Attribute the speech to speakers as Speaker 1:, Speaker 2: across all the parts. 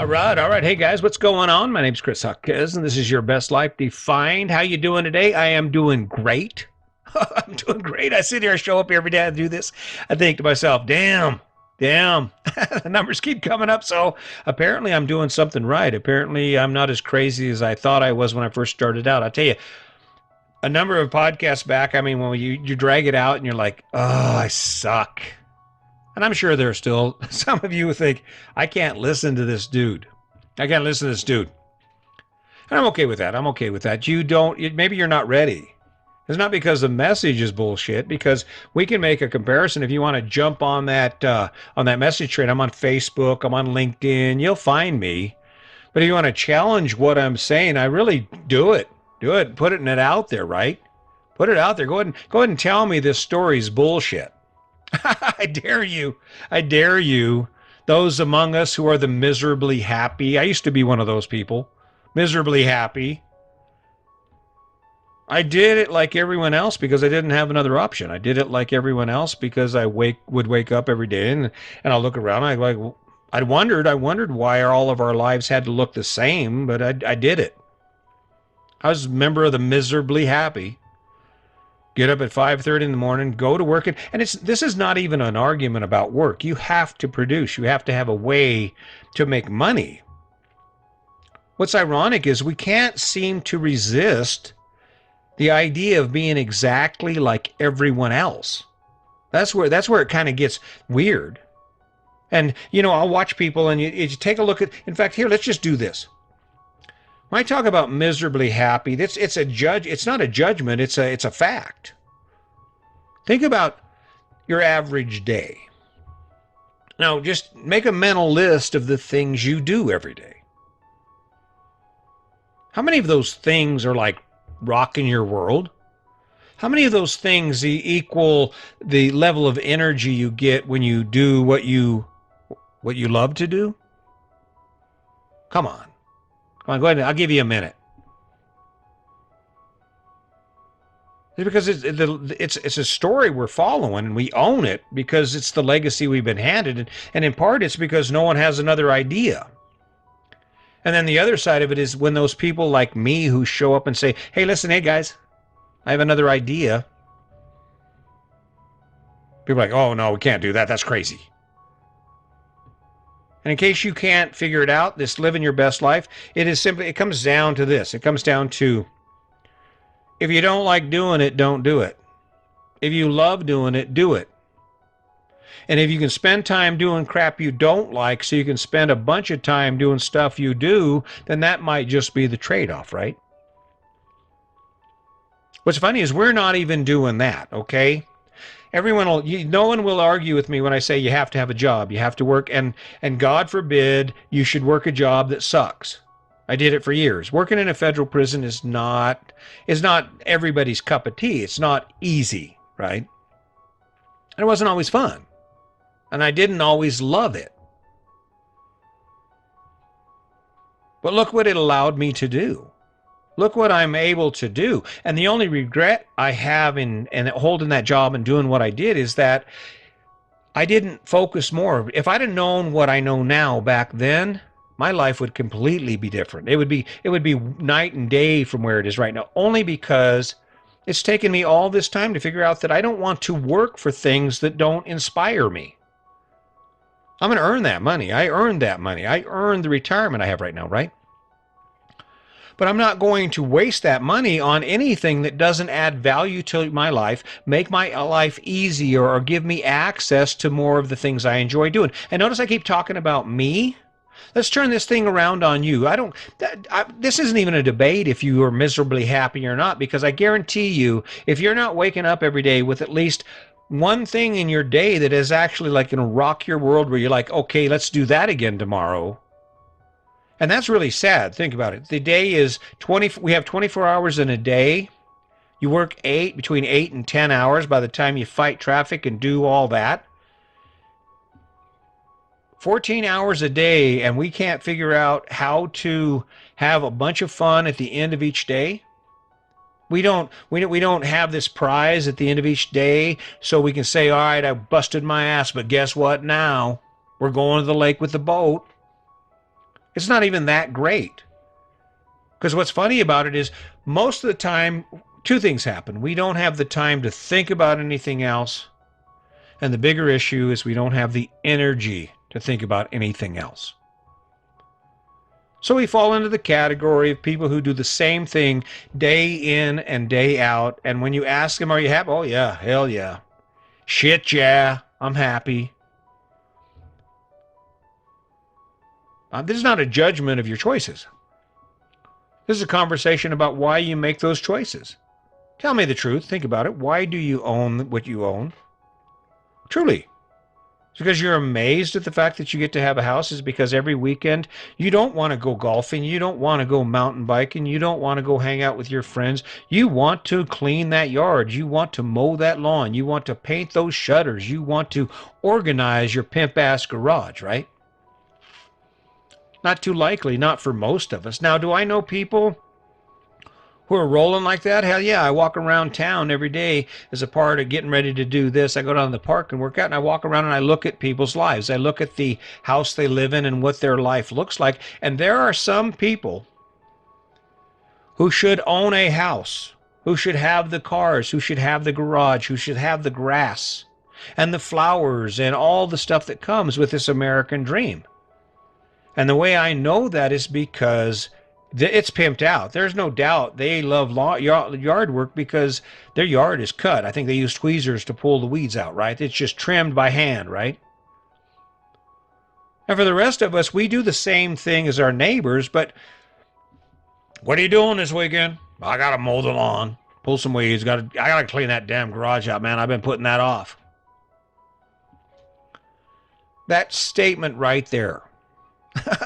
Speaker 1: All right. Hey guys, what's going on? My name's Chris Huckes, and this is Your Best Life Defined. How you doing today? I am doing great. I'm doing great. I sit here, I show up every day, I do this. I think to myself, damn, the numbers keep coming up. So apparently I'm doing something right. Apparently I'm not as crazy as I thought I was when I first started out. I tell you, a number of podcasts back, I mean, when you drag it out and you're like, oh, I suck. And I'm sure there are still some of you who think, I can't listen to this dude. I can't listen to this dude. And I'm okay with that. I'm okay with that. Maybe you're not ready. It's not because the message is bullshit, because we can make a comparison. If you want to jump on that message train, I'm on Facebook, I'm on LinkedIn, you'll find me. But if you want to challenge what I'm saying, I really do it. Do it. Put it out there, right? Put it out there. Go ahead and tell me this story's bullshit. I dare you. I dare you. Those among us who are the miserably happy. I used to be one of those people. Miserably happy. I did it like everyone else because I didn't have another option. I did it like everyone else because I would wake up every day and I'll look around. I wondered why all of our lives had to look the same, but I did it. I was a member of the miserably happy. Get up at 5:30 in the morning, go to work, and this is not even an argument about work. You have to produce. You have to have a way to make money. What's ironic is we can't seem to resist the idea of being exactly like everyone else. That's where it kind of gets weird. And I'll watch people, and you take a look at. In fact, here, let's just do this. When I talk about miserably happy, it's not a judgment, it's a fact. Think about your average day. Now, just make a mental list of the things you do every day. How many of those things are like rocking your world? How many of those things equal the level of energy you get when you do what you love to do? Come on. Come on, go ahead. I'll give you a minute. It's because it's a story we're following, and we own it because it's the legacy we've been handed, and in part it's because no one has another idea. And then the other side of it is when those people like me who show up and say, "Hey, listen, hey guys, I have another idea." People are like, "Oh no, we can't do that. That's crazy." And in case you can't figure it out, this living your best life, it comes down to this. It comes down to, if you don't like doing it, don't do it. If you love doing it, do it. And if you can spend time doing crap you don't like so you can spend a bunch of time doing stuff you do, then that might just be the trade-off, right? What's funny is we're not even doing that, okay? No one will argue with me when I say you have to have a job, you have to work, and God forbid you should work a job that sucks. I did it for years. Working in a federal prison is not everybody's cup of tea. It's not easy, right? And it wasn't always fun. And I didn't always love it. But look what it allowed me to do. Look what I'm able to do. And the only regret I have in holding that job and doing what I did is that I didn't focus more. If I'd have known what I know now back then, my life would completely be different. It would be night and day from where it is right now, only because it's taken me all this time to figure out that I don't want to work for things that don't inspire me. I'm going to earn that money. I earned that money. I earned the retirement I have right now, right? But I'm not going to waste that money on anything that doesn't add value to my life, make my life easier, or give me access to more of the things I enjoy doing. And notice I keep talking about me. Let's turn this thing around on you. This isn't even a debate if you are miserably happy or not, because I guarantee you, if you're not waking up every day with at least one thing in your day that is actually like going to rock your world, where you're like, okay, let's do that again tomorrow. And that's really sad. Think about it. The day is we have 24 hours in a day. You work between 8 and 10 hours by the time you fight traffic and do all that. 14 hours a day, and we can't figure out how to have a bunch of fun at the end of each day. We don't have this prize at the end of each day so we can say, all right, I busted my ass, but guess what now? We're going to the lake with the boat. It's not even that great. Because what's funny about it is most of the time, two things happen. We don't have the time to think about anything else. And the bigger issue is we don't have the energy to think about anything else. So we fall into the category of people who do the same thing day in and day out. And when you ask them, are you happy? Oh, yeah, hell yeah. Shit, yeah, I'm happy. This is not a judgment of your choices. This is a conversation about why you make those choices. Tell me the truth. Think about it. Why do you own what you own? Truly. It's because you're amazed at the fact that you get to have a house. Is because every weekend you don't want to go golfing, you don't want to go mountain biking, you don't want to go hang out with your friends. You want to clean that yard, you want to mow that lawn, you want to paint those shutters, you want to organize your pimp ass garage, right? Not too likely, not for most of us. Now, do I know people who are rolling like that? Hell yeah, I walk around town every day as a part of getting ready to do this. I go down to the park and work out, and I walk around and I look at people's lives. I look at the house they live in and what their life looks like. And there are some people who should own a house, who should have the cars, who should have the garage, who should have the grass and the flowers and all the stuff that comes with this American dream. And the way I know that is because it's pimped out. There's no doubt they love yard work because their yard is cut. I think they use tweezers to pull the weeds out, right? It's just trimmed by hand, right? And for the rest of us, we do the same thing as our neighbors, but what are you doing this weekend? I got to mow the lawn, pull some weeds. I got to clean that damn garage out, man. I've been putting that off. That statement right there.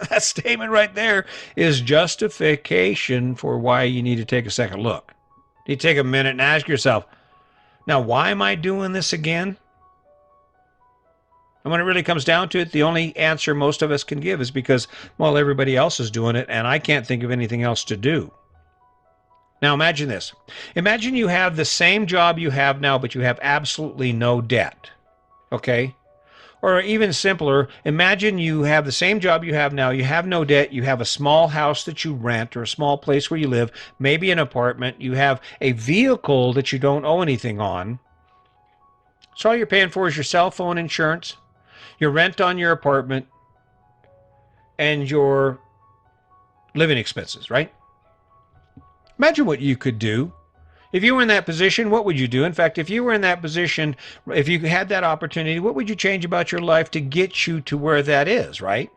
Speaker 1: That statement right there is justification for why you need to take a second look. You take a minute and ask yourself, now, why am I doing this again? And when it really comes down to it, the only answer most of us can give is because, well, everybody else is doing it and I can't think of anything else to do. Now, imagine this. Imagine you have the same job you have now, but you have absolutely no debt. Okay? Or even simpler, imagine you have the same job you have now, you have no debt, you have a small house that you rent or a small place where you live, maybe an apartment, you have a vehicle that you don't owe anything on. So all you're paying for is your cell phone insurance, your rent on your apartment, and your living expenses, right? Imagine what you could do. If you were in that position, what would you do? In fact, if you were in that position, if you had that opportunity, what would you change about your life to get you to where that is, right?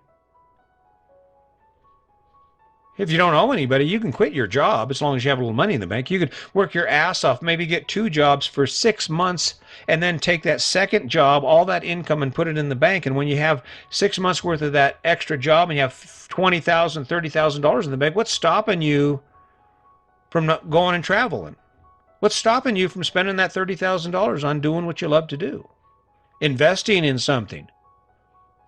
Speaker 1: If you don't owe anybody, you can quit your job as long as you have a little money in the bank. You could work your ass off, maybe get 2 jobs for 6 months, and then take that second job, all that income, and put it in the bank. And when you have 6 months worth of that extra job and you have $20,000, $30,000 in the bank, what's stopping you from not going and traveling? What's stopping you from spending that $30,000 on doing what you love to do? Investing in something.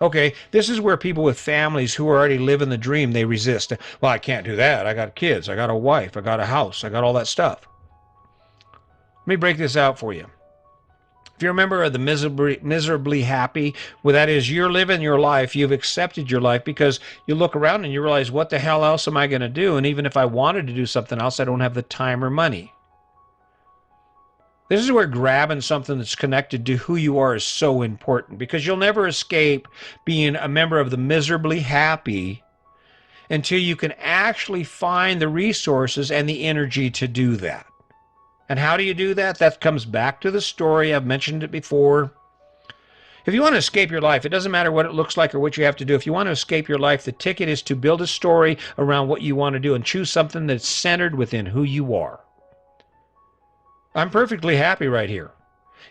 Speaker 1: Okay, this is where people with families who are already living the dream, they resist. Well, I can't do that. I got kids. I got a wife. I got a house. I got all that stuff. Let me break this out for you. If you're a member of the Miserably Happy, well, that is, you're living your life. You've accepted your life because you look around and you realize, what the hell else am I going to do? And even if I wanted to do something else, I don't have the time or money. This is where grabbing something that's connected to who you are is so important, because you'll never escape being a member of the Miserably Happy until you can actually find the resources and the energy to do that. And how do you do that? That comes back to the story. I've mentioned it before. If you want to escape your life, it doesn't matter what it looks like or what you have to do. If you want to escape your life, the ticket is to build a story around what you want to do and choose something that's centered within who you are. I'm perfectly happy right here.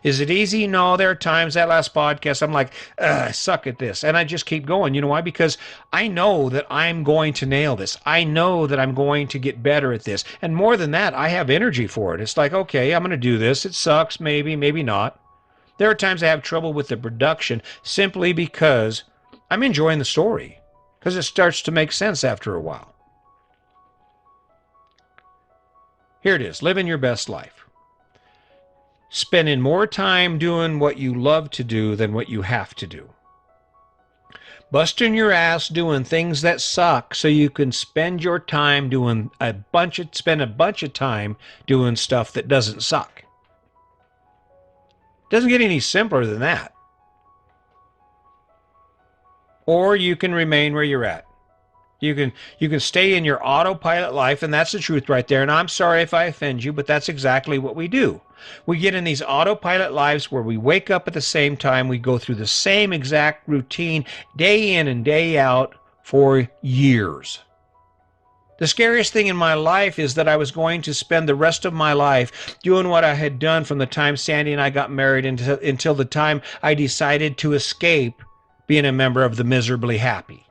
Speaker 1: Is it easy? No, there are times, that last podcast, I'm like, I suck at this. And I just keep going. You know why? Because I know that I'm going to nail this. I know that I'm going to get better at this. And more than that, I have energy for it. It's like, okay, I'm going to do this. It sucks, maybe, maybe not. There are times I have trouble with the production simply because I'm enjoying the story, because it starts to make sense after a while. Here it is, living your best life. Spending more time doing what you love to do than what you have to do. busting your ass doing things that suck so you can spend your time doing spend a bunch of time doing stuff that doesn't suck. Doesn't get any simpler than that. Or you can remain where you're at. You can stay in your autopilot life, and that's the truth right there. And I'm sorry if I offend you, but that's exactly what we do. We get in these autopilot lives where we wake up at the same time, we go through the same exact routine day in and day out for years. The scariest thing in my life is that I was going to spend the rest of my life doing what I had done from the time Sandy and I got married until the time I decided to escape being a member of the Miserably Happy.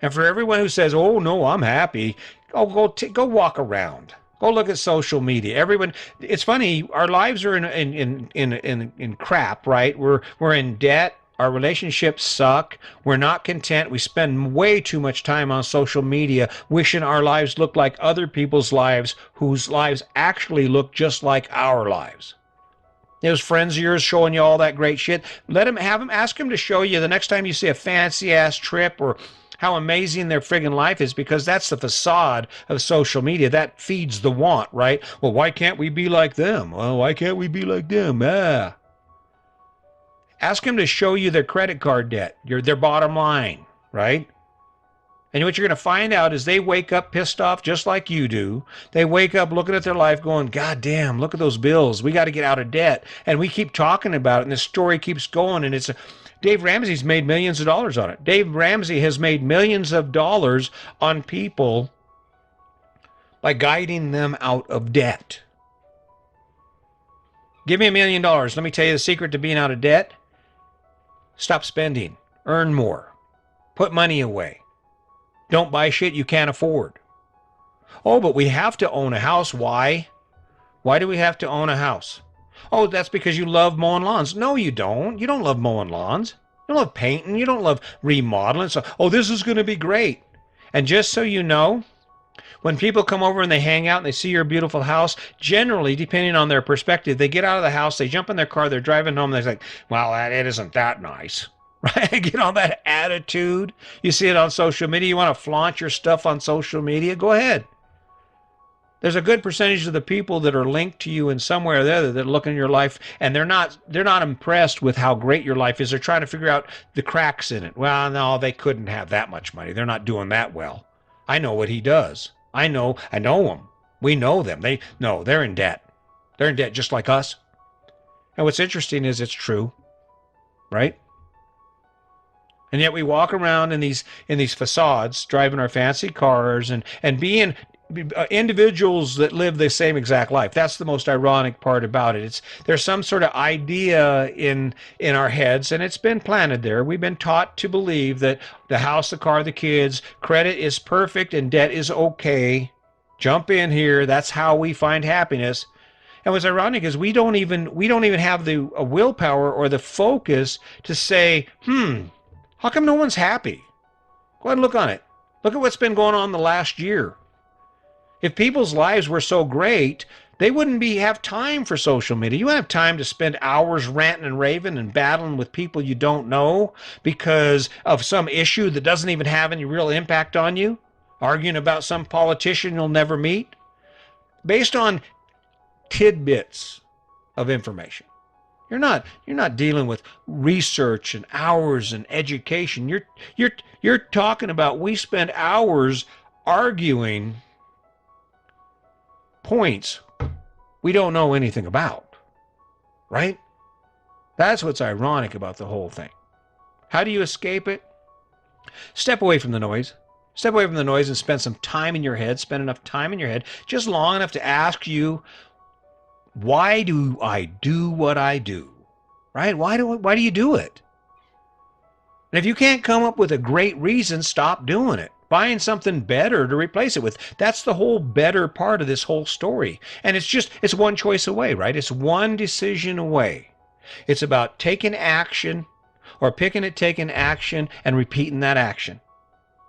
Speaker 1: And for everyone who says, "Oh no, I'm happy," go walk around. Go look at social media. Everyone, it's funny. Our lives are in crap, right? We're in debt. Our relationships suck. We're not content. We spend way too much time on social media wishing our lives look like other people's lives, whose lives actually look just like our lives. Those friends of yours showing you all that great shit. Ask them to show you the next time you see a fancy ass trip or how amazing their friggin' life is, because that's the facade of social media. That feeds the want, right? Well, why can't we be like them? Well, why can't we be like them? Ask them to show you their credit card debt, their bottom line, right? And what you're going to find out is they wake up pissed off just like you do. They wake up looking at their life going, God damn, look at those bills. We got to get out of debt. And we keep talking about it, and the story keeps going. And Dave Ramsey's made millions of dollars on it. Dave Ramsey has made millions of dollars on people by guiding them out of debt. Give me $1 million. Let me tell you the secret to being out of debt. Stop spending. Earn more. Put money away. Don't buy shit you can't afford. Oh, but we have to own a house. Why? Why do we have to own a house? Oh, that's because you love mowing lawns. No, you don't. You don't love mowing lawns. You don't love painting. You don't love remodeling. So, this is going to be great. And just so you know, when people come over and they hang out and they see your beautiful house, generally, depending on their perspective, they get out of the house, they jump in their car, they're driving home, and they're like, well, it isn't that nice. Right? Get all that attitude. You see it on social media. You want to flaunt your stuff on social media? Go ahead. There's a good percentage of the people that are linked to you in some way or the other that look in your life, and they're not impressed with how great your life is. They're trying to figure out the cracks in it. Well, no, they couldn't have that much money. They're not doing that well. I know what he does. I know them. We know them. They're in debt. They're in debt just like us. And what's interesting is it's true, right? And yet we walk around in these facades, driving our fancy cars and being individuals that live the same exact life. That's the most ironic part about it. There's some sort of idea in our heads, and it's been planted there. We've been taught to believe that the house, the car, the kids, credit is perfect and debt is okay. Jump in here. That's how we find happiness. And what's ironic is we don't even have the willpower or the focus to say, how come no one's happy? Go ahead and look on it. Look at what's been going on the last year. If people's lives were so great, they wouldn't have time for social media. You wouldn't have time to spend hours ranting and raving and battling with people you don't know because of some issue that doesn't even have any real impact on you, arguing about some politician you'll never meet, based on tidbits of information. You're not dealing with research and hours and education. You're talking about we spend hours arguing points we don't know anything about, right? That's what's ironic about the whole thing. How do you escape it? Step away from the noise. Step away from the noise and spend some time in your head. Spend enough time in your head, just long enough to ask you, why do I do what I do? Right? Why do you do it? And if you can't come up with a great reason, stop doing it. Find something better to replace it with. That's the whole better part of this whole story. And it's one choice away, right? It's one decision away. It's about taking action or taking action and repeating that action.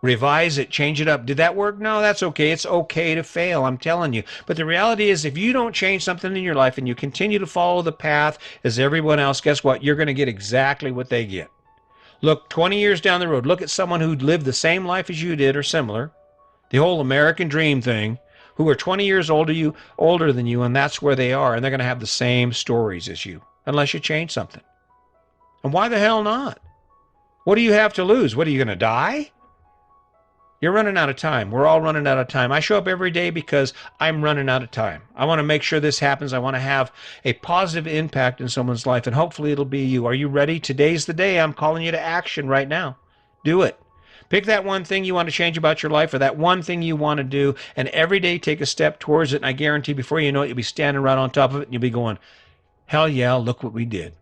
Speaker 1: Revise it, change it up. Did that work? No, that's okay. It's okay to fail, I'm telling you. But the reality is, if you don't change something in your life and you continue to follow the path as everyone else, guess what? You're going to get exactly what they get. Look 20 years down the road. Look at someone who lived the same life as you did or similar, the whole American dream thing, who are 20 years older than you, and that's where they are, and they're going to have the same stories as you, unless you change something. And why the hell not? What do you have to lose? What, are you going to die? You're running out of time. We're all running out of time. I show up every day because I'm running out of time. I want to make sure this happens. I want to have a positive impact in someone's life, and hopefully it'll be you. Are you ready? Today's the day. I'm calling you to action right now. Do it. Pick that one thing you want to change about your life, or that one thing you want to do, and every day take a step towards it. And I guarantee before you know it, you'll be standing right on top of it, and you'll be going, hell yeah, look what we did.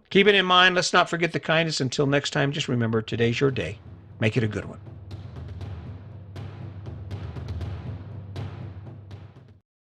Speaker 1: Keep it in mind. Let's not forget the kindness. Until next time, just remember, today's your day. Make it a good one.